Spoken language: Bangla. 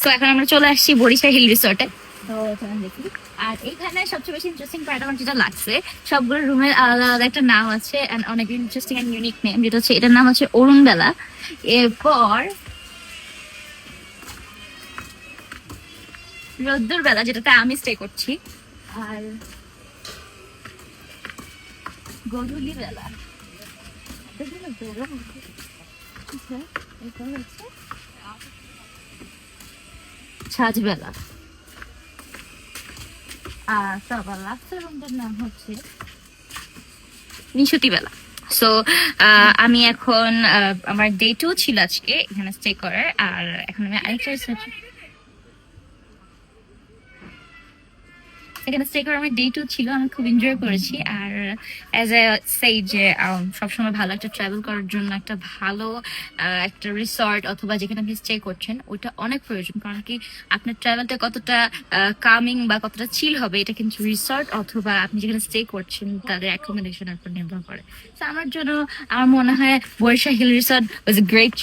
তো এখন আমরা চলে আসছি বরিশাল হিল রিসোর্টে। তো চলেন দেখি। আর এখানে সবচেয়ে বেশি ইন্টারেস্টিং পার্ট আমার যেটা লাগছে, সবগুলো রুমের আলাদা আলাদা একটা নাম আছে, এন্ড অনেক ইন্টারেস্টিং এন্ড ইউনিক নেম, যেটা হচ্ছে এটার নাম হচ্ছে অরুণ বেলা। এরপর রোদ্দুর বেলা, যেটাতে আমি স্টে করছি। আর গধূলি বেলা, এরপর হচ্ছে সাজবেলা। আর সবার লাস্টের রুমটার নাম হচ্ছে নিশুতি বেলা। সো আমি এখন আমার ডে 2 ছিল আজকে এখানে স্টে করার। আর এখন আমি আরেকটা এখানে স্টে করে আমার ডে 2 ছিল, আমি খুব এনজয় করেছি। আর অ্যাজ এ সেই যে সবসময় ভালো একটা ট্রাভেল করার জন্য একটা ভালো একটা রিসর্ট অথবা যেখানে আপনি স্টে করছেন ওইটা অনেক প্রয়োজন। কারণ কি আপনার ট্রাভেলটা কতটা কামিং বা কতটা চিল হবে এটা কিন্তু রিসর্ট অথবা আপনি যেখানে স্টে করছেন তাদের অ্যাকোমোডেশনের উপর নির্ভর করে। তো আমার জন্য আমার মনে হয় Barishal hill resort was a great